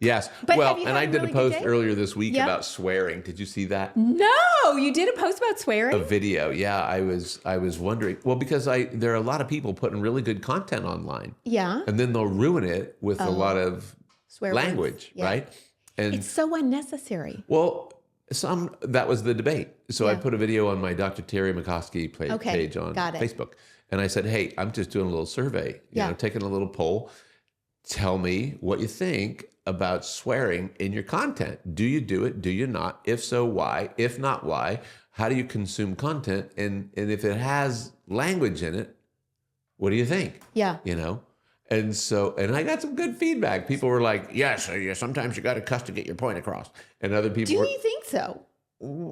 Yes. But well, have you and had I a did really a good post day? earlier this week Yeah. about swearing. Did you see that? No, you did a post about A swearing? video. Yeah, I was wondering. Well, because there are a lot of people putting really good content online. Yeah. And then they'll ruin it with a lot of Swear words. language, Yeah. right? And It's so unnecessary. well, that was the debate. So I Yeah. put a video on my Dr. Terry McCoskey Okay, page on got it. Facebook. And I said, hey, I'm just doing a little survey, Yeah. taking a little poll. Tell me what you think about swearing in your content. Do you do it? Do you not? If so, why? If not, why? How do you consume content? And if it has language in it, what do you think? Yeah. And I got some good feedback. People were like, yes, sometimes you got to cuss to get your point across. And other people Do were, you think so?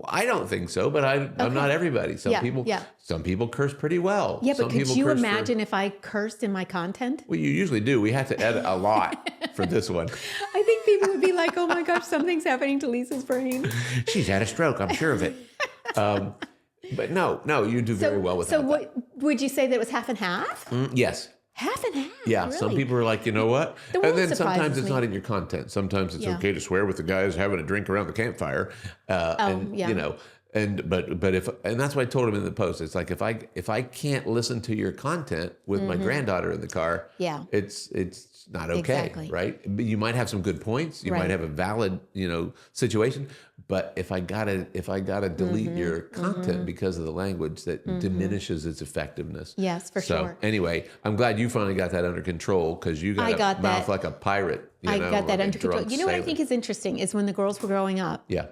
I don't think so, but I'm not everybody. Some people curse pretty well. Yeah, Some but could people you curse imagine if I cursed in my content? Well, you usually do. We had to edit a lot for this one. I think people would be like, oh my gosh, something's happening to Lisa's brain. She's had a stroke, I'm sure of it. But no, you do very well with that. So what would you say that it was half and half? Yes. Half and half. Yeah, really? Some people are like, you know what? The And world then sometimes surprises it's me. not in your content. Sometimes it's Yeah. okay to swear with the guys having a drink around the campfire. Yeah. But that's what I told him in the post. It's like if I can't listen to your content with my granddaughter in the car, Yeah. it's not okay, Exactly. right? But you might have some good points. You Right. might have a valid, situation. But if I gotta delete your content because of the language, that diminishes its effectiveness. Yes, for So sure. anyway, I'm glad you finally got that under control because you got got a mouth that. like a pirate. I got that like a under control. drunk You know what I sailor. think is interesting is when the girls were growing up, Yeah.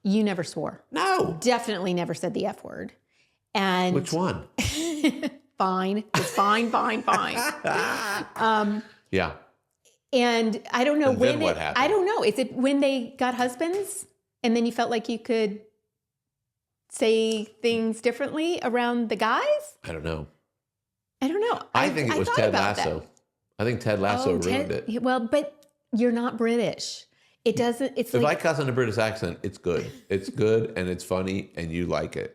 you never swore. No. Definitely never said the F word. And Which one? fine. It's fine. Yeah. And I don't know And then when what happened? I don't know. Is it when they got husbands and then you felt like you could say things differently around the guys? I don't know. I don't know. I think it was thought Ted about Lasso. that. I think Ted Lasso ruined it. Well, but you're not British. It doesn't. It's If like I cuss in a British accent, it's good. It's good and it's funny and you like it.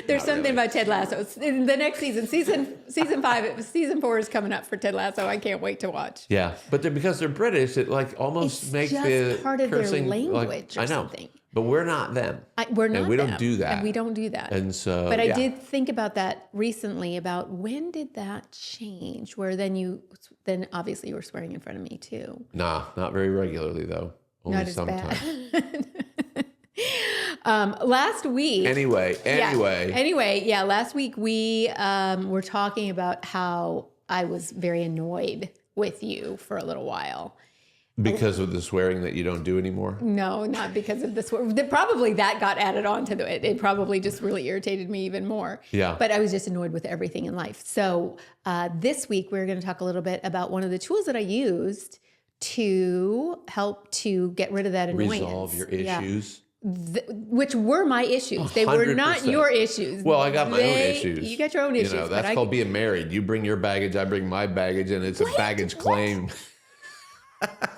there's not something really. about Ted Lasso. It's in the next season 5. Season 4 is coming up for Ted Lasso. I can't wait to watch. Yeah, but because they're British, it like almost It's makes just the part of their cursing language or I know, something. but we're not them. We're not. And we don't them, do that. And we don't do that. And so, But yeah. I did think about that recently. About when did that change? Where then obviously you were swearing in front of me too. Nah, not very regularly though. Only Not as sometimes. bad. Last week. Anyway. Yeah. Last week we were talking about how I was very annoyed with you for a little while. Because of the swearing that you don't do anymore? No, not because of this. Probably that got added on to it. It probably just really irritated me even more. Yeah. But I was just annoyed with everything in life. So this week we're going to talk a little bit about one of the tools that I used to help to get rid of that annoyance. Resolve your Yeah. issues. Which were my issues. They were not 100%. your issues. Well, I got my own issues. You got your own issues. but That's called being married. You bring your baggage, I bring my baggage, and it's a baggage claim.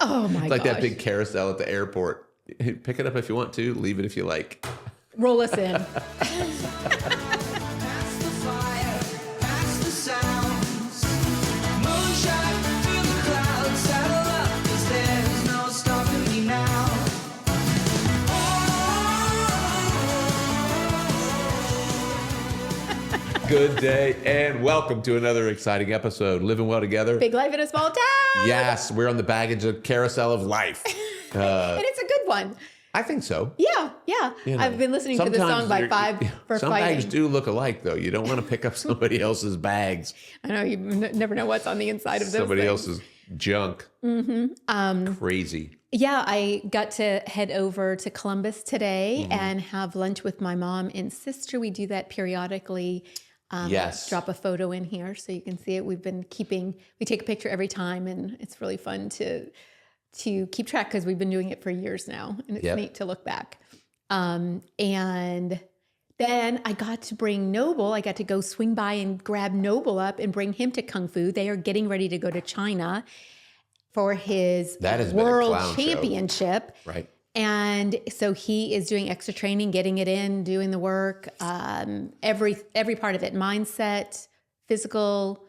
Oh my Like gosh. that big carousel at the airport. Pick it up if you want to, leave it if you like. Roll us in. Past the fire, past the sounds. Moonshine through the clouds. Saddle up, 'cause there's no stopping me now. Good day and welcome to another exciting episode. Living well together. Big life in a small town. Yes, we're on the baggage of carousel of life. And it's a good one. I think so. Yeah. You know, I've been listening to this song by you're- Five for Some Fighting. bags do look alike, though. You don't want to pick up somebody else's bags, I know you never know what's on the inside of those somebody things. else's junk. Crazy. Yeah, I got to head over to Columbus today Mm-hmm. and have lunch with my mom and sister. We do that periodically. Yes. Drop a photo in here so you can see it. We take a picture every time, and it's really fun to keep track because we've been doing it for years now, and it's Yep. neat to look back. And then I got to bring Noble. I got to go swing by and grab Noble up and bring him to Kung Fu. They are getting ready to go to China for his That has been a world clown show. championship. Right. And so he is doing extra training, getting it in, doing the work, every part of it, mindset, physical,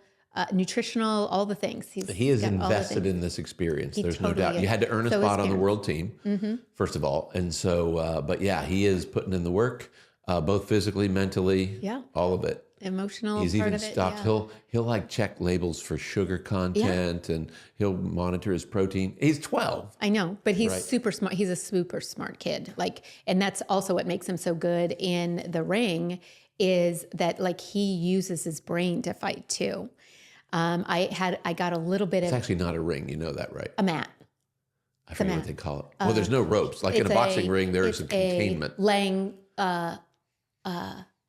nutritional, all the things. He is got all the invested things. in this experience. There's totally no doubt. is. You had to earn a So his spot on the parents. world team, first of all. And so, but yeah, he is putting in the work, both physically, mentally, Yeah. all of it. Emotional He's part even of it. stopped. Yeah. He'll like check labels for sugar content and he'll monitor his protein. He's 12. I know, but he's Right. super smart. He's a super smart kid. Like, and that's also what makes him so good in the ring is that like he uses his brain to fight too. I got a little bit It's of actually not a ring. You know that, right? a mat. I forget what mat. they call it. Well, there's no ropes. Like in a It's boxing ring, there's a it's containment. Laying,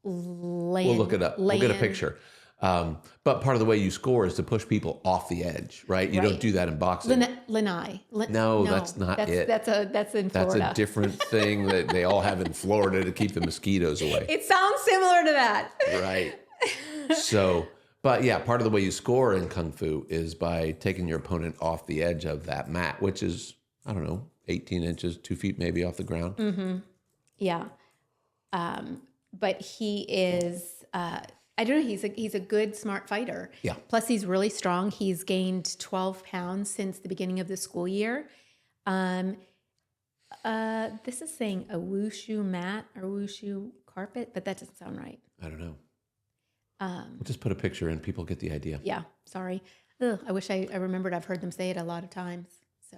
We'll look it up. We'll get a picture. But part of the way you score is to push people off the edge, right? You don't Right. do that in boxing. Lanai. No, that's not it. That's in That's Florida. a different thing that they all have in Florida to keep the mosquitoes away. It sounds similar to that. Right. So, but yeah, part of the way you score in Kung Fu is by taking your opponent off the edge of that mat, which is, I don't know, 18 inches, 2 feet maybe off the ground. Yeah. But he is, I don't know, he's a good, smart fighter. Yeah. Plus, he's really strong. He's gained 12 pounds since the beginning of the school year. This is saying a wushu mat or wushu carpet, but that doesn't sound right. I don't know. We'll just put a picture in. People get the idea. Yeah, sorry. Ugh, I wish I remembered. I've heard them say it a lot of times. So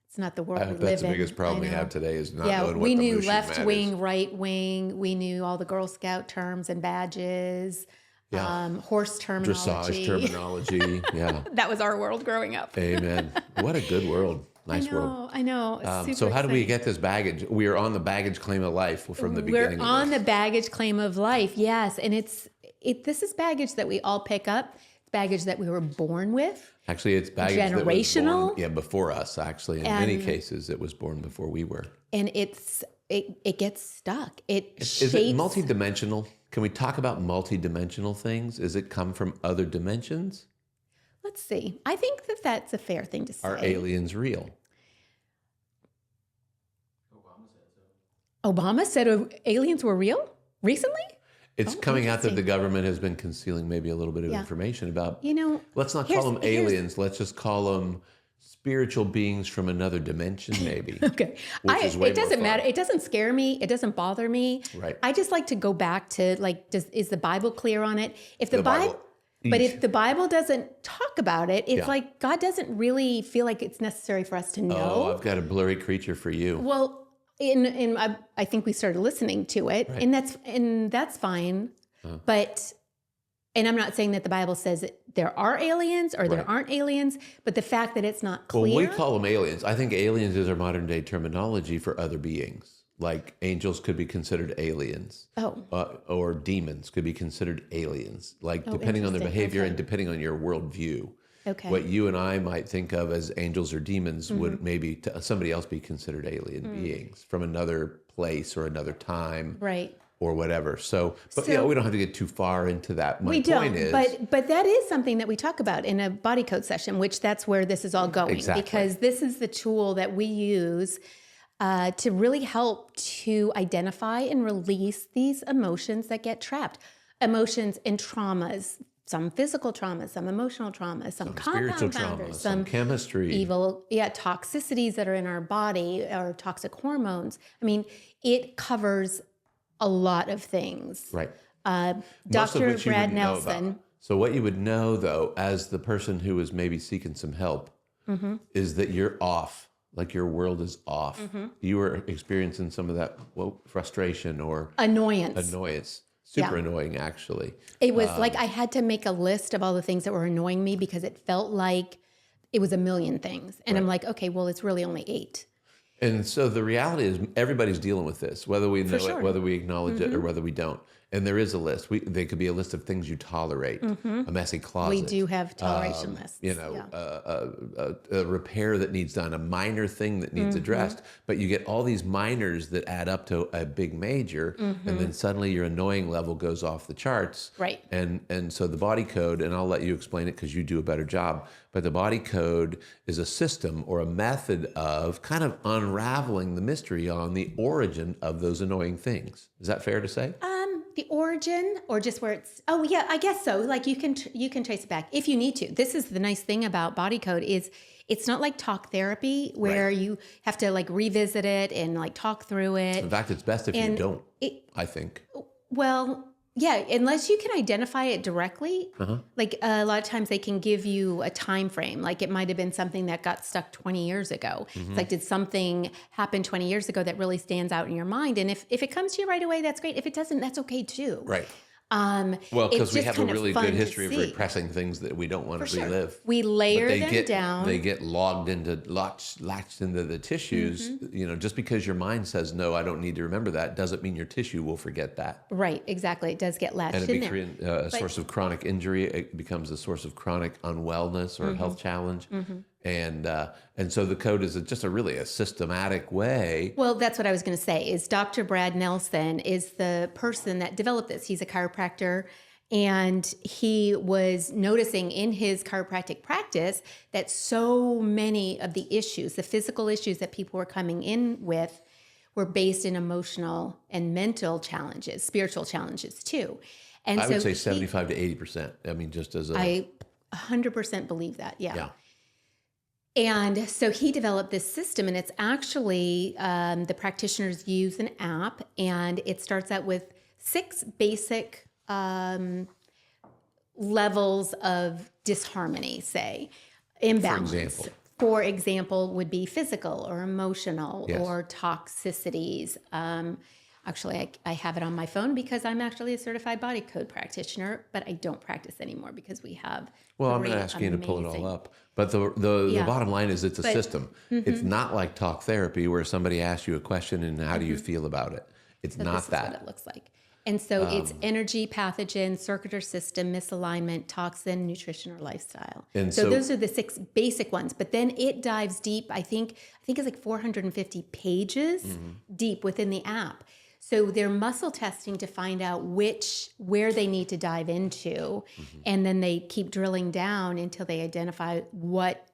it's not the world we live in. That's the biggest problem I we know. have today is not Yeah, knowing what we the knew wushu left mat wing, is. right wing. We knew all the Girl Scout terms and badges, Yeah. horse terminology. Dressage terminology. Yeah. That was our world growing up. Amen. What a good world. Nice world. I know. It's super So how do we exciting. get this baggage? We are on the baggage claim of life from the beginning. We're on of the this. baggage claim of life, yes, and this is baggage that we all pick up. It's baggage that we were born with. Actually, it's baggage that was Generational? born, before us. Actually, in many cases, it was born before we were. And it gets stuck. Is Shapes. it multidimensional? Can we talk about multidimensional things? Does it come from other dimensions? Let's see. I think that that's a fair thing to say. Are aliens real? Obama said aliens were real recently? It's coming out that the government has been concealing maybe a little bit of Yeah. information about. You know, Let's not call them aliens. Let's just call them spiritual beings from another dimension, maybe. Okay. Which is way It more doesn't fun. matter. It doesn't scare me. It doesn't bother me. Right. I just like to go back to like, is the Bible clear on it? If the, The Bible, Bible- but if the Bible doesn't talk about it, it's Yeah. like God doesn't really feel like it's necessary for us to know. Oh, I've got a blurry creature for you. Well, I think we started listening to it, Right. and that's fine. But I'm not saying that the Bible says that there are aliens or there Right. aren't aliens, but the fact that it's not Well, clear. we call them aliens. I think aliens is our modern day terminology for other beings. Like angels could be considered aliens. Oh. Or demons could be considered aliens. Like depending on their interesting. behavior Okay. and depending on your worldview. Okay. What you and I might think of as angels or demons would maybe to somebody else be considered alien beings from another place or another time. Right. Or whatever. So, but So- yeah, we don't have to get too far into that. My We point don't, is, but that is something that we talk about in a body code session, which that's where this is all going. Exactly. Because this is the tool that we use to really help to identify and release these emotions that get trapped. Emotions and traumas, some physical traumas, some emotional traumas, some spiritual compound trauma, founders, some chemistry. evil, toxicities that are in our body or toxic hormones. I mean, it covers a lot of things. Right. Most of Dr. which you Brad wouldn't know about. Nelson. So what you would know, though, as the person who is maybe seeking some help, is that you're off. Like your world is off. You were experiencing some of that frustration or Annoyance. Super annoying, actually. It was like I had to make a list of all the things that were annoying me because it felt like it was a million things. And I'm like, okay, well, it's really only 8. And so the reality is everybody's dealing with this, whether we know sure. it, whether we acknowledge it, or whether we don't. And there is a list. They could be a list of things you tolerate, a messy closet. We do have toleration lists. You know, a repair that needs done, a minor thing that needs addressed. But you get all these minors that add up to a big major, and then suddenly your annoying level goes off the charts. Right. And so the body code, and I'll let you explain it because you do a better job, but the body code is a system or a method of kind of unraveling the mystery on the origin of those annoying things. Is that fair to say? The origin, or just where it's, oh yeah, I guess so. Like you can trace it back if you need to. This is the nice thing about body code is it's not like talk therapy where you have to like revisit it and like talk through it. In fact, it's best if you don't, I think. Well, yeah, unless you can identify it directly. Like a lot of times they can give you a time frame. Like it might have been something that got stuck 20 years ago. It's like, did something happen 20 years ago that really stands out in your mind? And if it comes to you right away, that's great. If it doesn't, that's okay too. Right. Well, because we have a really good history of repressing things that we don't want to relive. We layer them down. They get latched into the tissues. You know, just because your mind says, no, I don't need to remember that, doesn't mean your tissue will forget that. Right, exactly. It does get latched and in there. And it becomes a source of chronic injury. It becomes a source of chronic unwellness or a health challenge. And so the code is just a systematic way. Well, that's what I was going to say is Dr. Brad Nelson is the person that developed this. He's a chiropractor, and he was noticing in his chiropractic practice that so many of the issues, the physical issues that people were coming in with, were based in emotional and mental challenges, spiritual challenges too. And I would say 75 to 80%. I mean, just as I 100% believe that. Yeah. And so he developed this system, and it's actually the practitioners use an app, and it starts out with 6 basic levels of disharmony, say, imbalance. For example, would be physical or emotional or toxicities. Actually, I have it on my phone because I'm actually a certified body code practitioner, but I don't practice anymore because we have. Well, I'm not asking you to pull it all up, but the bottom line is it's a system. It's not like talk therapy where somebody asks you a question and how do you feel about it. It's not this that. Is what it looks like. And so it's energy, pathogen, circuit or system, misalignment, toxin, nutrition, or lifestyle. And so those are the 6 basic ones. But then it dives deep. I think it's like 450 pages deep within the app. So they're muscle testing to find out where they need to dive into. And then they keep drilling down until they identify what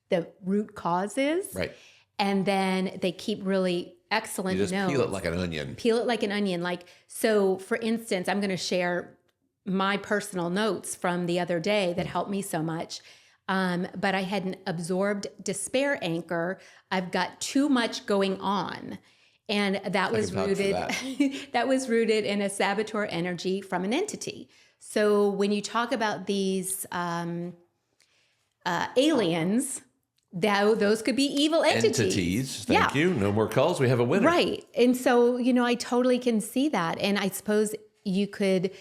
the root cause is. Right. And then they keep really excellent notes. You just peel it like an onion. Peel it like an onion. Like, so for instance, I'm going to share my personal notes from the other day that helped me so much. But I had an absorbed despair anchor. I've got too much going on. And that was rooted that was rooted in a saboteur energy from an entity. So when you talk about these aliens, those could be evil entities. Thank you. No more calls. We have a winner. Right. And so, I totally can see that. And I suppose you could,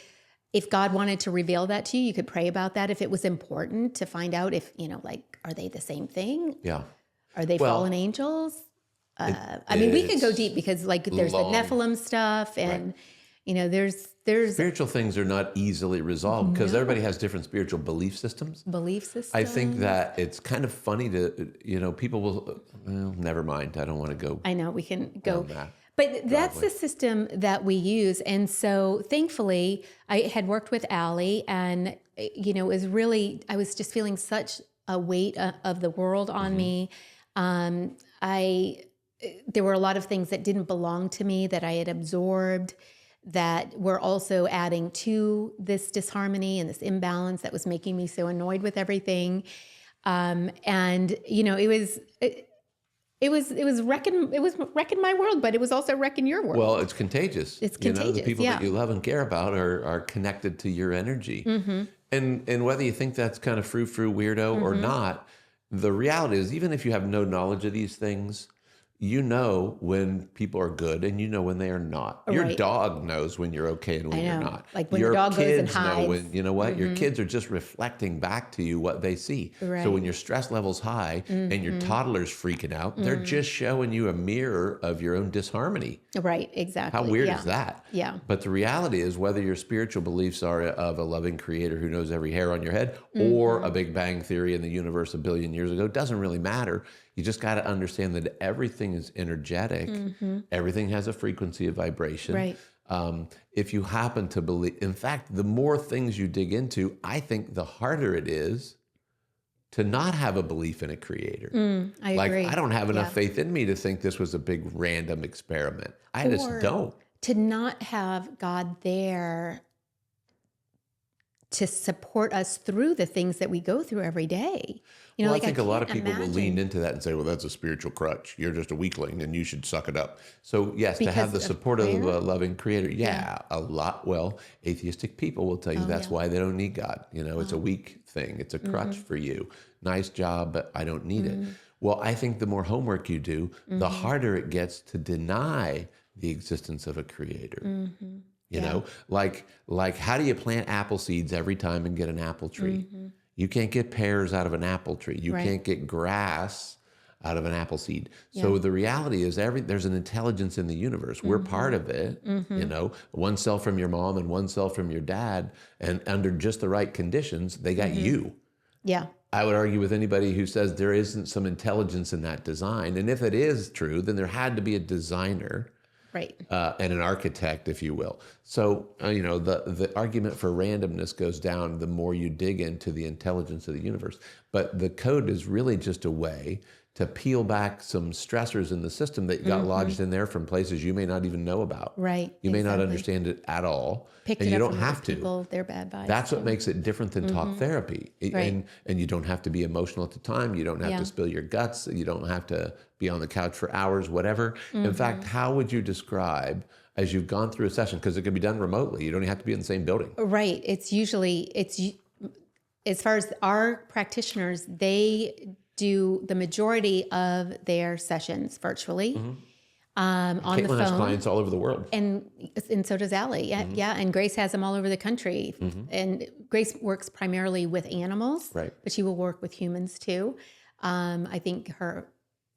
if God wanted to reveal that to you, you could pray about that if it was important to find out if, are they the same thing? Yeah. Are they fallen angels? I mean, we could go deep because there's the Nephilim stuff and, there's spiritual things are not easily resolved because everybody has different spiritual belief systems. I think that it's kind of funny to, people will, well, never mind. I don't want to go. I know we can go. But that's the system that we use. And so thankfully I had worked with Allie and, it was really, I was just feeling such a weight of the world on me. There were a lot of things that didn't belong to me that I had absorbed that were also adding to this disharmony and this imbalance that was making me so annoyed with everything. And it was wrecking my world, but it was also wrecking your world. Well, it's contagious. It's contagious. The people that you love and care about are connected to your energy. And whether you think that's kind of frou-frou weirdo or not, the reality is even if you have no knowledge of these things, you know when people are good and you know when they are not. Your dog knows when you're okay and when you're not. Like when your dog goes and hides. Know when, you know what? Your kids are just reflecting back to you what they see. Right. So when your stress level's high and your toddler's freaking out, they're just showing you a mirror of your own disharmony. Right, exactly. How weird is that? Yeah. But the reality is whether your spiritual beliefs are of a loving creator who knows every hair on your head or a Big Bang Theory in the universe a billion years ago, doesn't really matter. You just got to understand that everything is energetic. Everything has a frequency of vibration. Right. If you happen to believe, in fact, the more things you dig into, I think the harder it is to not have a belief in a creator. I agree. I don't have enough faith in me to think this was a big random experiment. I just don't. to not have God there to support us through the things that we go through every day. You know, Well, like I think a lot of can't people will lean imagine- into that and say, well, that's a spiritual crutch. You're just a weakling and you should suck it up. So yes, to have the Because of support of a prayer? loving creator. Yeah, a lot. Well, atheistic people will tell you that's yeah. why they don't need God. You know, it's a weak thing. It's a crutch for you. Nice job, but I don't need it. Well, I think the more homework you do, the harder it gets to deny the existence of a creator. You know, like how do you plant apple seeds every time and get an apple tree? You can't get pears out of an apple tree. You Right. can't get grass out of an apple seed. So the reality is there's an intelligence in the universe. We're part of it. You know, one cell from your mom and one cell from your dad, and under just the right conditions, they got you. Yeah. I would argue with anybody who says there isn't some intelligence in that design. And if it is true, then there had to be a designer Right. and an architect, if you will. So, you know, the argument for randomness goes down the more you dig into the intelligence of the universe. But the code is really just a way to peel back some stressors in the system that got lodged in there from places you may not even know about. Right. You may not exactly. understand it at all. Picked and it you up don't from other have to. people, they're bad vibes. That's what makes it different than talk therapy. Right. And you don't have to be emotional at the time. You don't have Yeah. to spill your guts. You don't have to be on the couch for hours, whatever. In fact, how would you describe, as you've gone through a session, because it can be done remotely, you don't even have to be in the same building. Right. It's usually, as far as our practitioners, they do the majority of their sessions virtually on the Caitlin has phone. clients all over the world. And so does Allie. Yeah, yeah. And Grace has them all over the country. And Grace works primarily with animals, Right. but she will work with humans too. I think her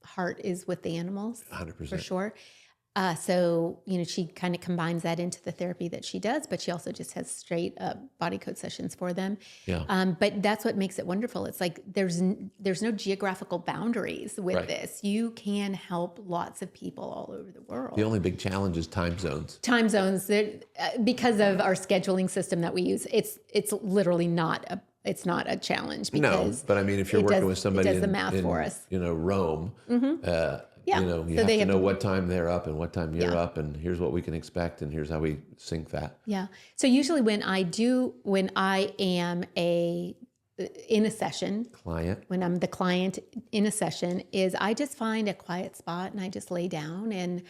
heart is with the animals 100%. for sure. So, you know, she kind of combines that into the therapy that she does, but she also just has straight up body code sessions for them. Yeah. But that's what makes it wonderful. It's like there's no geographical boundaries with Right. this. You can help lots of people all over the world. The only big challenge is time zones. Time zones, because of our scheduling system that we use, it's literally not a challenge. No, Because but I mean, if you're it working does- with somebody it does the in, math in, for us. you know, Rome, Yeah. you know, you So have they to have know to- what time they're up and what time you're Yeah. up, and here's what we can expect, and here's how we sync that. Yeah. So usually when I am in a session, Client. when I'm the client in a session, is I just find a quiet spot and I just lay down and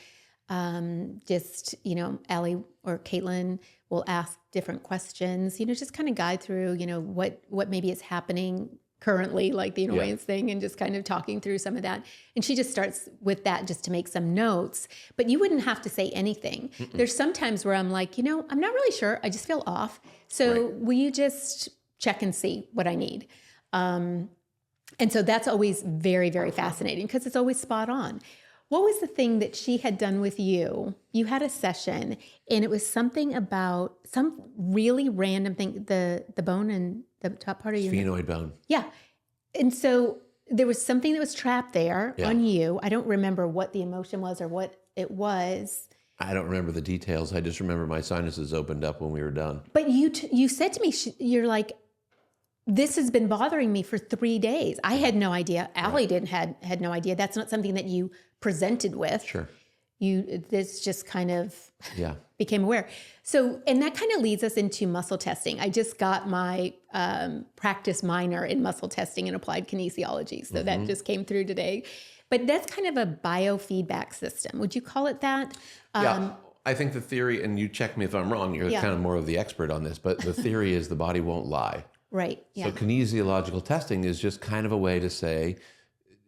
just, you know, Allie or Caitlin will ask different questions, you know, just kind of guide through, you know, what maybe is happening currently, like the annoyance thing, and just kind of talking through some of that. And she just starts with that just to make some notes, but you wouldn't have to say anything. There's some times where I'm like, you know, I'm not really sure. I just feel off. So will you just check and see what I need? And so that's always very, very fascinating because it's always spot on. What was the thing that she had done with you? You had a session and it was something about some really random thing, the bone and the top part of your neck. Sphenoid bone. Yeah. And so there was something that was trapped there Yeah. on you. I don't remember what the emotion was or what it was. I don't remember the details. I just remember my sinuses opened up when we were done. But you said to me, you're like, this has been bothering me for 3 days. I had no idea. Allie had no idea. That's not something that you presented with. Sure. This just kind of Yeah. became aware. So, and that kind of leads us into muscle testing. I just got my practice minor in muscle testing and applied kinesiology. So that just came through today. But that's kind of a biofeedback system. Would you call it that? Yeah. I think the theory, and you check me if I'm wrong, you're Yeah. kind of more of the expert on this, but the theory is the body won't lie. Right. Yeah. So kinesiological testing is just kind of a way to say,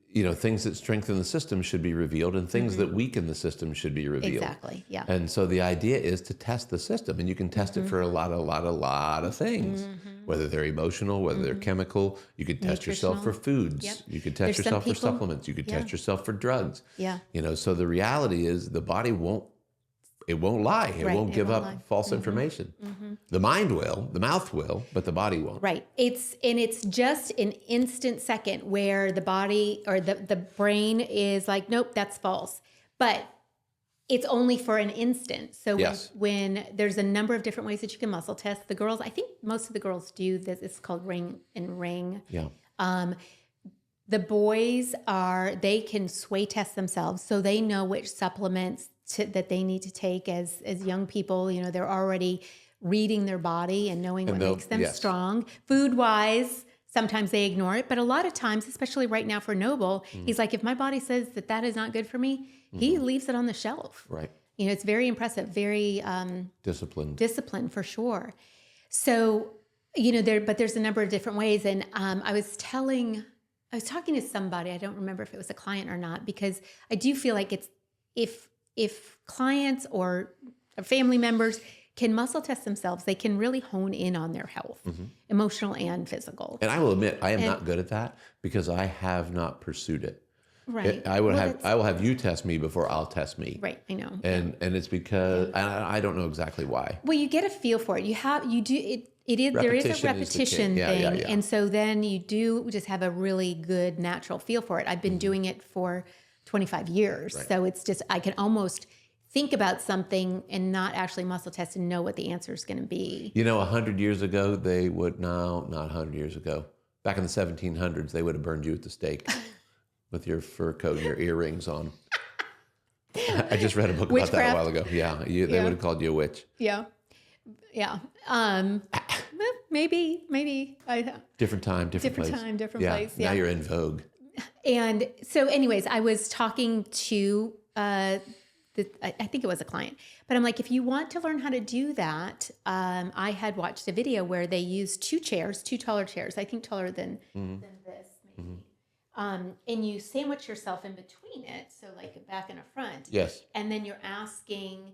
you know, things that strengthen the system should be revealed and things that weaken the system should be revealed. Exactly. Yeah. And so the idea is to test the system, and you can test it for a lot of things, whether they're emotional, whether they're chemical. You could test yourself for foods. Yep. You could There's test some yourself for people- supplements. You could test yourself for drugs. Yeah. You know, so the reality is the body won't lie. It Right, won't it give won't up lie. false information. The mind will, the mouth will, but the body won't. Right. It's just an instant second where the body or the brain is like, nope, that's false. But it's only for an instant. So Yes. when there's a number of different ways that you can muscle test, the girls, I think most of the girls do this. It's called ring and ring. Yeah. The boys they can sway test themselves, so they know which supplements that they need to take as young people. You know, they're already reading their body and knowing what makes them strong. Food-wise, sometimes they ignore it, but a lot of times, especially right now for Noble, he's like, if my body says that is not good for me, he leaves it on the shelf. Right. You know, it's very impressive, very disciplined for sure. So, you know, there's a number of different ways. And I was talking to somebody, I don't remember if it was a client or not, because I do feel like it's, if clients or family members can muscle test themselves, they can really hone in on their health, emotional and physical. And I will admit, I am not good at that because I have not pursued it. Right. I will have you test me before I'll test me. Right. I know. And it's because I don't know exactly why. Well, you get a feel for it. There is a repetition thing. And so then you do just have a really good natural feel for it. I've been doing it for 25 years. Right. So it's just, I can almost think about something and not actually muscle test and know what the answer is going to be. You know, 100 years ago, not 100 years ago, back in the 1700s, they would have burned you at the stake. With your fur coat and your earrings on. I just read a book about that a while ago. Yeah, they would have called you a witch. Yeah. Maybe. Different time, different place. Place. Yeah, now you're in vogue. And so anyways, I was talking to, I think it was a client, but I'm like, if you want to learn how to do that, I had watched a video where they used two taller chairs, I think taller than this maybe. And you sandwich yourself in between it, so like a back and a front. Yes. And then you're asking,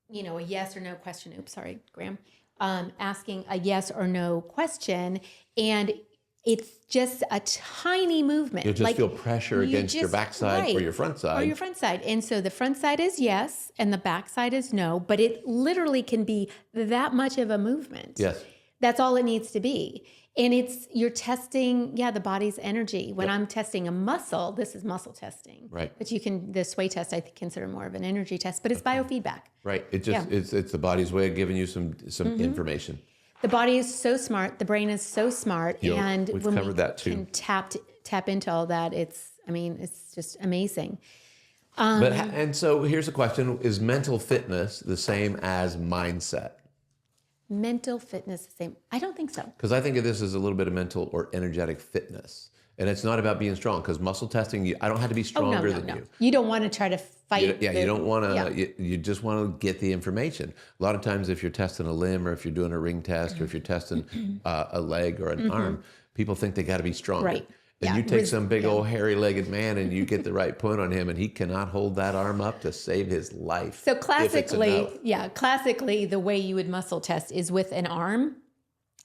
you know, a yes or no question. Oops, sorry, Graham. Asking a yes or no question, and it's just a tiny movement. You'll just feel pressure against your backside or your front side. Or your front side. And so the front side is yes, and the back side is no, but it literally can be that much of a movement. Yes. That's all it needs to be. And you're testing, the body's energy. When I'm testing a muscle, this is muscle testing. Right. But the sway test, I consider more of an energy test, but it's biofeedback. Right. It's the body's way of giving you some information. The body is so smart. The brain is so smart. And we've when covered that too. Can tap into all that, it's just amazing. And so here's a question. Is mental fitness the same as mindset? Mental fitness, the same? I don't think so. Because I think of this as a little bit of mental or energetic fitness. And it's not about being strong, because muscle testing, I don't have to be stronger than you. You don't want to try to fight. You don't want to, you just want to get the information. A lot of times if you're testing a limb, or if you're doing a ring test, or if you're testing a leg or an arm, people think they got to be stronger. Right. And you take some big old hairy-legged man and you get the right point on him, and he cannot hold that arm up to save his life. So classically, the way you would muscle test is with an arm.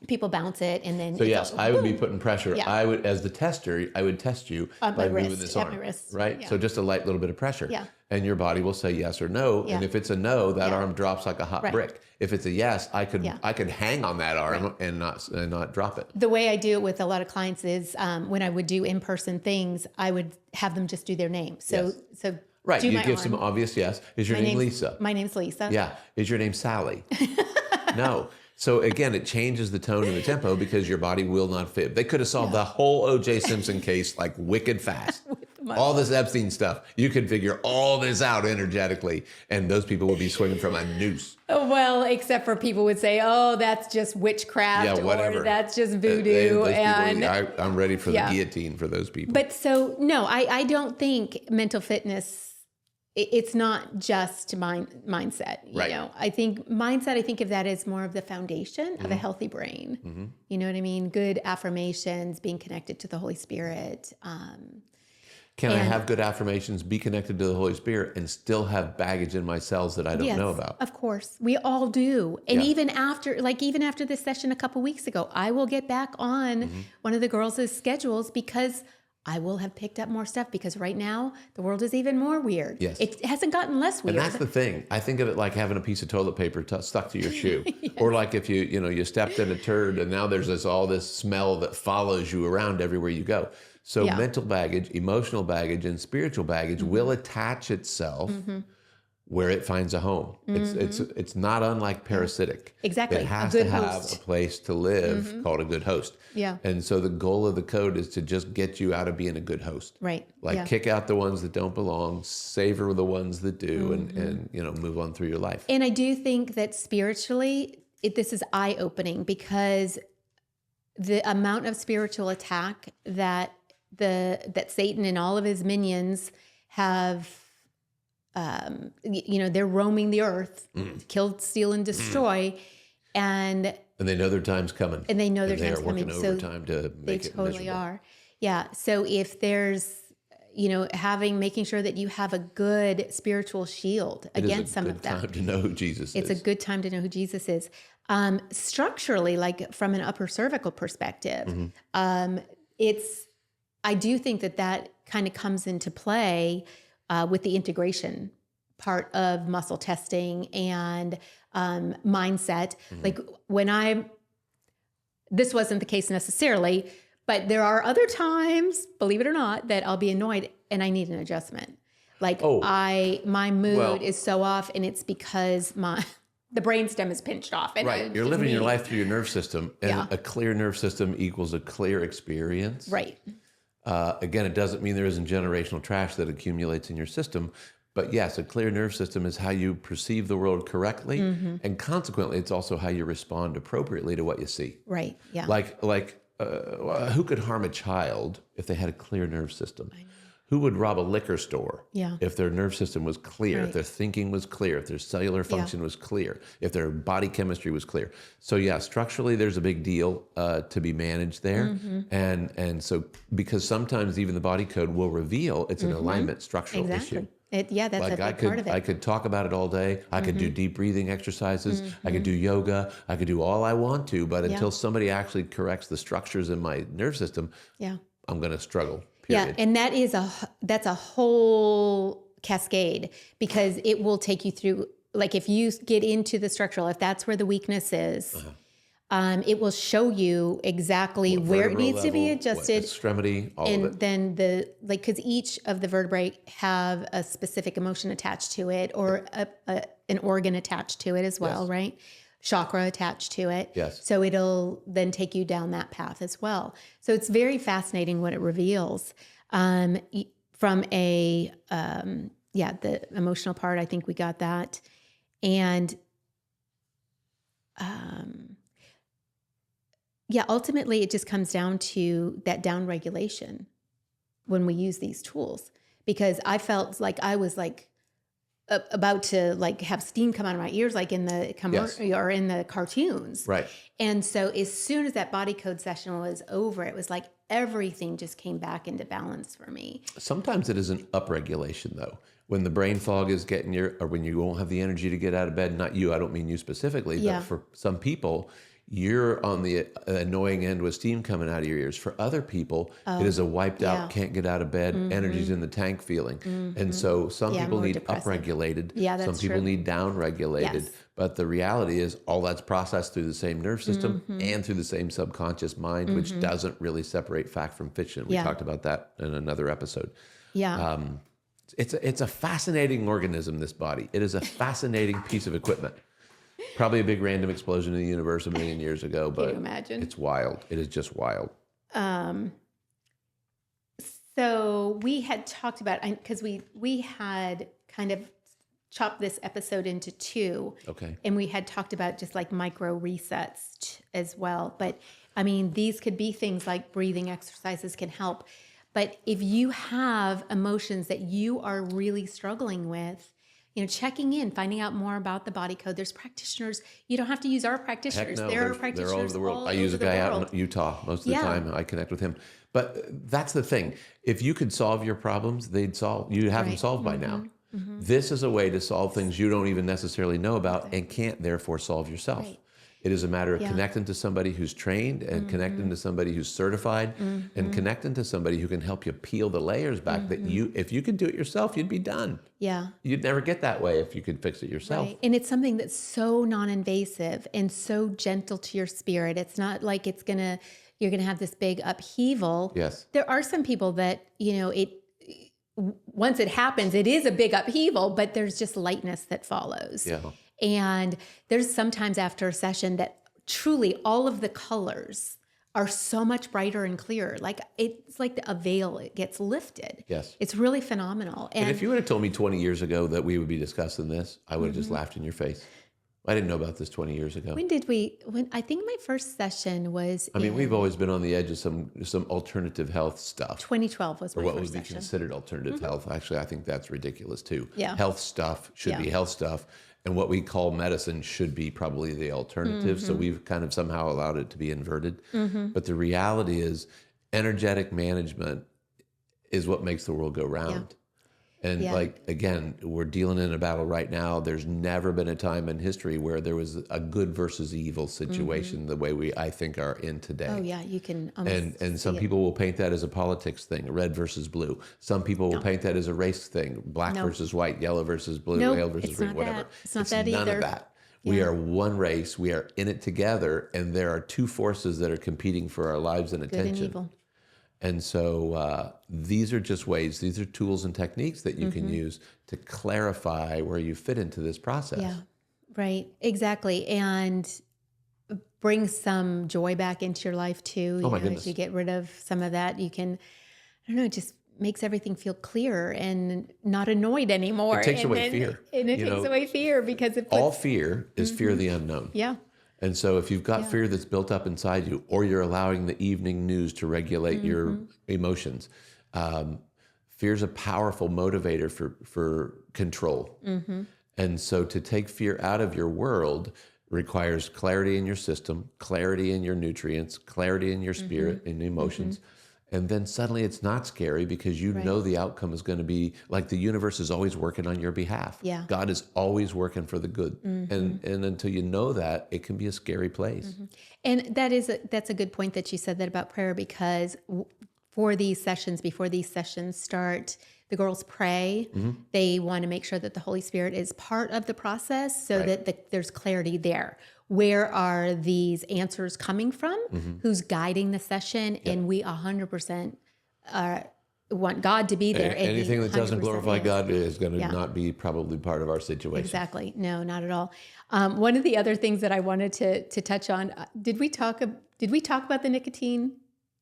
People bounce it, and then. So yes, I would be putting pressure. Yeah. I would, as the tester, I would test you by moving this arm, my wrist. right? Yeah. So just a light little bit of pressure. Yeah. And your body will say yes or no. Yeah. And if it's a no, that arm drops like a hot brick. If it's a yes, I could hang on that arm and not drop it. The way I do it with a lot of clients is when I would do in-person things, I would have them just do their name. So right, you give arm. some obvious yes. Is your name Lisa? My name's Lisa. Yeah. Is your name Sally? No. So again, it changes the tone and the tempo because your body will not fit. They could have solved the whole O.J. Simpson case like wicked fast. All this Epstein stuff. You could figure all this out energetically, and those people would be swinging from a noose. Well, except for people would say, "Oh, that's just witchcraft," or "That's just voodoo." I'm ready for the guillotine for those people. But so no, I don't think mental fitness. It's not just mindset. You know, I think mindset. I think of that as more of the foundation of a healthy brain. Mm-hmm. You know what I mean? Good affirmations, being connected to the Holy Spirit. Can I have good affirmations, be connected to the Holy Spirit, and still have baggage in my cells that I don't know about? Of course. We all do. And even after this session a couple weeks ago, I will get back on one of the girls' schedules because I will have picked up more stuff, because right now the world is even more weird. Yes. It hasn't gotten less weird. And that's the thing. I think of it like having a piece of toilet paper stuck to your shoe. Or like if you stepped in a turd and now there's all this smell that follows you around everywhere you go. So mental baggage, emotional baggage, and spiritual baggage will attach itself where it finds a home. It's not unlike parasitic. Exactly. It has A good to have host. a place to live called a good host. Yeah. And so the goal of the code is to just get you out of being a good host. Right. Like Yeah. kick out the ones that don't belong, savor the ones that do, and move on through your life. And I do think that spiritually, this is eye-opening, because the amount of spiritual attack that Satan and all of his minions have, they're roaming the earth to kill, steal, and destroy, and they know their time's coming. And they know their they time's are working coming. So overtime to they make it totally miserable. are. Yeah. So if there's, making sure that you have a good spiritual shield against some of that. It's a good time to know who Jesus is. It's a good time to know who Jesus is. Structurally, like from an upper cervical perspective, I do think that kind of comes into play with the integration part of muscle testing and mindset. Like this wasn't the case necessarily, but there are other times, believe it or not, that I'll be annoyed and I need an adjustment. Like my mood is so off, and it's because the brainstem is pinched off. And right. You're living your life through your nerve system, and a clear nerve system equals a clear experience. Right. Again, it doesn't mean there isn't generational trash that accumulates in your system. But yes, a clear nerve system is how you perceive the world correctly. And consequently, it's also how you respond appropriately to what you see. Right. Yeah. Like who could harm a child if they had a clear nerve system? Who would rob a liquor store if their nerve system was clear, if their thinking was clear, if their cellular function was clear, if their body chemistry was clear? So yeah, structurally, there's a big deal to be managed there. And so because sometimes even the body code will reveal it's an alignment structural issue. That's a big part of it. I could talk about it all day. I could do deep breathing exercises. I could do yoga. I could do all I want to, but until somebody actually corrects the structures in my nerve system, I'm going to struggle. Period. Yeah, and that's a whole cascade, because it will take you through. Like if you get into the structural, if that's where the weakness is, it will show you exactly where it needs to be adjusted, extremity, all of it. And then because each of the vertebrae have a specific emotion attached to it, or an organ attached to it as well, right? Chakra attached to it. Yes. So it'll then take you down that path as well. So it's very fascinating what it reveals. From the emotional part, I think we got that. And ultimately it just comes down to that down regulation when we use these tools, because I felt like I was about to have steam come out of my ears, like in the commercial or in the cartoons. Right. And so as soon as that body code session was over, it was like everything just came back into balance for me. Sometimes it is an upregulation though. When the brain fog is getting or when you won't have the energy to get out of bed, not you, I don't mean you specifically, but for some people, you're on the annoying end with steam coming out of your ears. For other people, it is a wiped out, can't get out of bed, energy's in the tank feeling. And so some people need upregulated, some people need downregulated. Yes. But the reality is all that's processed through the same nerve system and through the same subconscious mind, which doesn't really separate fact from fiction. We talked about that in another episode. Yeah. It's a fascinating organism, this body. It is a fascinating piece of equipment. Probably a big random explosion in the universe a million years ago, but Can you imagine? It's wild. It is just wild. So we had talked about, because we had kind of chopped this episode into two. Okay. And we had talked about just like micro resets as well. But I mean, these could be things like breathing exercises can help. But if you have emotions that you are really struggling with, checking in, finding out more about the body code. There's practitioners. You don't have to use our practitioners. Heck no, there are practitioners all over the world. I use a guy out in Utah most of the time. I connect with him. But that's the thing. If you could solve your problems, you'd have them solved by now. This is a way to solve things you don't even necessarily know about and can't therefore solve yourself. Right. It is a matter of connecting to somebody who's trained and connecting to somebody who's certified and connecting to somebody who can help you peel the layers back that if you could do it yourself, you'd be done. Yeah. You'd never get that way if you could fix it yourself. Right. And it's something that's so non-invasive and so gentle to your spirit. It's not like you're going to have this big upheaval. Yes. There are some people that, once it happens, it is a big upheaval, but there's just lightness that follows. Yeah. And there's sometimes after a session that truly all of the colors are so much brighter and clearer. Like it's like a veil, it gets lifted. Yes. It's really phenomenal. And if you would have told me 20 years ago that we would be discussing this, I would have just laughed in your face. I didn't know about this 20 years ago. when I think my first session was I mean, we've always been on the edge of some alternative health stuff. 2012 was Or my what first would be session. considered alternative health. Actually, I think that's ridiculous too. Yeah. Health stuff should be health stuff. And what we call medicine should be probably the alternative. So we've kind of somehow allowed it to be inverted. But the reality is energetic management is what makes the world go round. And like, again, we're dealing in a battle right now. There's never been a time in history where there was a good versus evil situation the way I think are in today. Oh yeah, you can almost And some see it. people will paint that as a politics thing, red versus blue. Some people will paint that as a race thing, black versus white, yellow versus blue, Nope, male versus it's green, not whatever. that. It's not that none either. of that. We are one race. We are in it together, and there are two forces that are competing for our lives and Good attention. and evil. And so these are just ways, these are tools and techniques that you can use to clarify where you fit into this process. Yeah, right. Exactly. And bring some joy back into your life too. Oh my As goodness. you get rid of some of that, you can, I don't know, it just makes everything feel clearer and not annoyed anymore. It takes And away then- fear. And it You takes know, away fear because it puts, All fear is fear of the unknown. yeah. And so if you've got fear that's built up inside you, or you're allowing the evening news to regulate your emotions, fear is a powerful motivator for control. And so to take fear out of your world requires clarity in your system, clarity in your nutrients, clarity in your spirit and emotions. And then suddenly it's not scary because you know the outcome is going to be like the universe is always working on your behalf. Yeah. God is always working for the good. And until you know that, it can be a scary place. And that's a good point that you said that about prayer, because for these sessions, before these sessions start, the girls pray. They want to make sure that the Holy Spirit is part of the process so that there's clarity there. Where are these answers coming from? Who's guiding the session? And we 100% want God to be there. and he Anything that doesn't 100% glorify is. God is going to not be probably part of our situation. Exactly. No, not at all. One of the other things that I wanted to touch on, did we talk about the nicotine?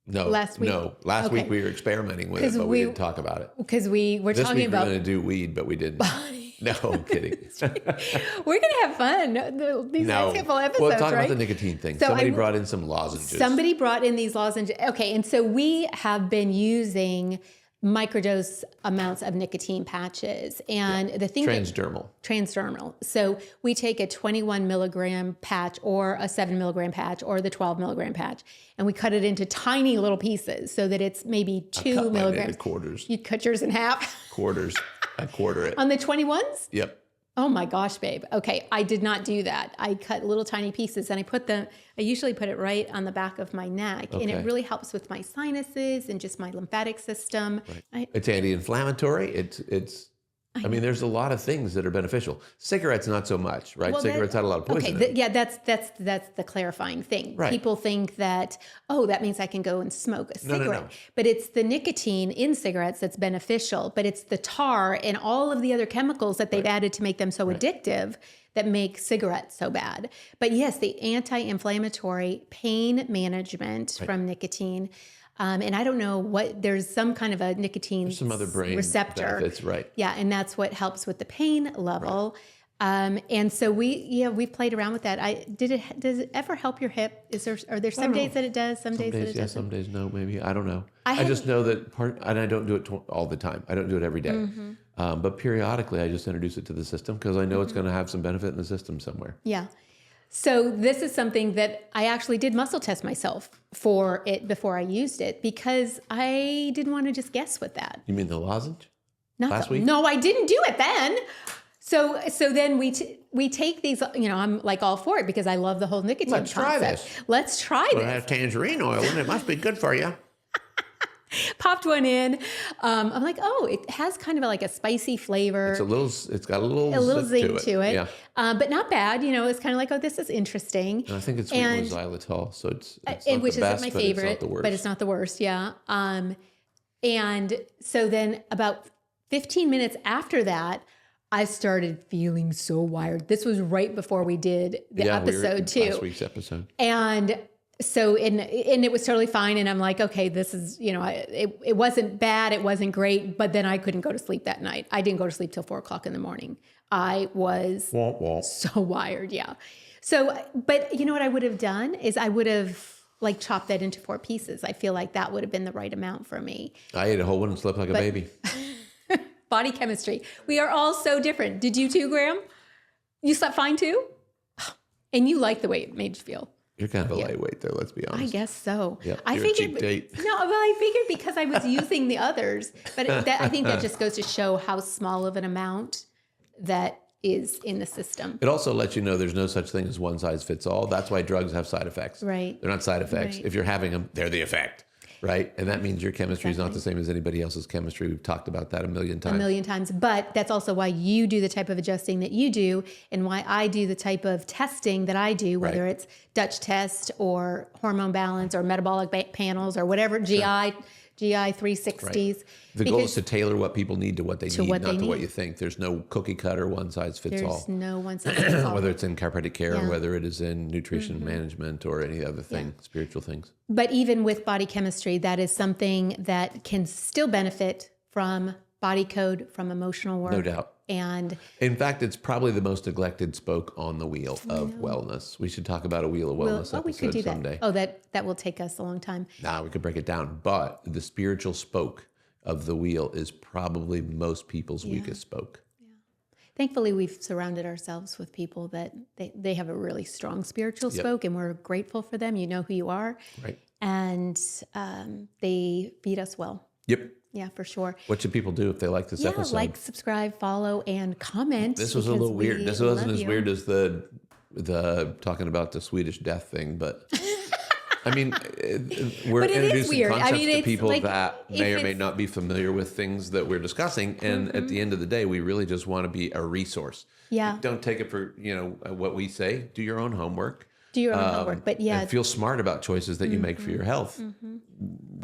No, Last week? No, last Okay. week we were experimenting with it, 'Cause but we we- didn't talk about it. Because we were This talking week we're about going to do weed, but we didn't. No, I'm kidding. we're going to have fun these No. next couple episodes, Well, talk right? about the nicotine thing. So Somebody I- brought in some lozenges. Somebody brought in these lozenges. Okay, and so we have been using microdose amounts of nicotine patches, and the thing transdermal. So we take a 21 milligram patch or a 7 milligram patch or the 12 milligram patch, and we cut it into tiny little pieces so that it's maybe 2 cut mine milligrams. into quarters. You cut yours in half Quarters. I quarter it. on the 21s. Yep. Oh my gosh, babe. Okay, I did not do that. I cut little tiny pieces and I usually put it right on the back of my neck. And Okay. it really helps with my sinuses and just my lymphatic system. It's anti-inflammatory. I mean, there's a lot of things that are beneficial. Cigarettes, not so much, right? Well, Cigarettes had a lot of poison. Okay, in them. yeah, that's the clarifying thing. Right. People think that, oh, that means I can go and smoke a No, cigarette. no. But it's the nicotine in cigarettes that's beneficial, but it's the tar and all of the other chemicals that they've added to make them so addictive that make cigarettes so bad. But yes, the anti-inflammatory pain management from nicotine. And I don't know there's some kind of a nicotine Some other brain receptor. benefits, right? Yeah, and that's what helps with the pain level. And so we've played around with that. Does it ever help your hip? Are there some days that it does, some days that it yeah, doesn't? some days no, maybe. I don't know. I I just know that and I don't do it all the time. I don't do it every day. Mm-hmm. But periodically I just introduce it to the system because I know it's going to have some benefit in the system somewhere. Yeah. So this is something that I actually did muscle test myself for it before I used it because I didn't want to just guess with that. You mean the lozenge? Not Last week? No, I didn't do it then. So then we take these, I'm like all for it because I love the whole nicotine Let's try concept. this. Let's try Well, it this. has tangerine oil in it. It must be good for you. Popped one in. I'm like, oh, it has kind of like a spicy flavor. It's got a little zing to it. Yeah. But not bad. It's kind of like, oh, this is interesting. And I think it's sweetened with xylitol, so it's not And which the isn't best, my favorite, but it's not the worst. but it's not the worst. Yeah. And so then about 15 minutes after that, I started feeling so wired. This was right before we did the episode too. Last week's episode. And so, and it was totally fine. And I'm like, okay, this is, it wasn't bad. It wasn't great. But then I couldn't go to sleep that night. I didn't go to sleep till 4:00 in the morning. I was so wired. Yeah. So, but you know what I would have done is I would have like chopped that into 4 pieces. I feel like that would have been the right amount for me. I ate a whole one and slept like a baby. Body chemistry. We are all so different. Did you too, Graham? You slept fine too? And you liked the way it made you feel. You're kind of a lightweight though, let's be honest. I guess so. Yep, I you're a figured, cheap date. No, well, I figured because I was using the others, but I think that just goes to show how small of an amount that is in the system. It also lets you know there's no such thing as one size fits all. That's why drugs have side effects. Right. They're not side effects. Right. If you're having them, they're the effect. Right. And that means your chemistry is not the same as anybody else's chemistry. We've talked about that a million times. But that's also why you do the type of adjusting that you do and why I do the type of testing that I do, whether it's Dutch test or hormone balance or metabolic panels or whatever, GI 360s. Right. The goal is to tailor what people need to what they need, not to what you think. There's no cookie cutter, one size fits all. There's no one size fits all. Whether it's in chiropractic care or whether it is in nutrition management or any other thing, spiritual things. But even with body chemistry, that is something that can still benefit from body code, from emotional work. No doubt. And in fact, it's probably the most neglected spoke on the wheel of wellness. We should talk about a wheel of wellness we could do someday. that. Oh, that will take us a long time. Nah, we could break it down. But the spiritual spoke of the wheel is probably most people's weakest spoke. Thankfully, we've surrounded ourselves with people that they have a really strong spiritual spoke, and we're grateful for them. You know who you are. Right. And they feed us well. Yep. Yeah, for sure. What should people do if they like this episode? Like, subscribe, follow, and comment. This was a little weird. This wasn't as weird as the talking about the Swedish death thing, but I mean, we're introducing concepts to people that may or may not be familiar with things that we're discussing. And at the end of the day, we really just want to be a resource. Yeah. Don't take it for, what we say. Do your own homework. Do your own homework. But and feel smart about choices that you make for your health.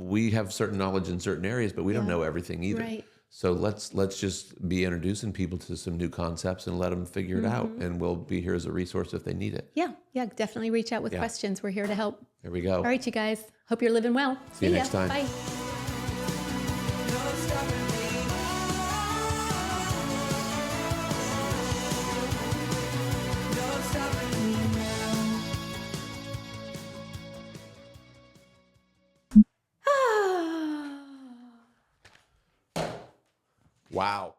We have certain knowledge in certain areas, but we don't know everything either. Right. So let's just be introducing people to some new concepts and let them figure it out. And we'll be here as a resource if they need it. Yeah. Definitely reach out with questions. We're here to help. There we go. All right, you guys. Hope you're living well. See you next time. Bye. Wow.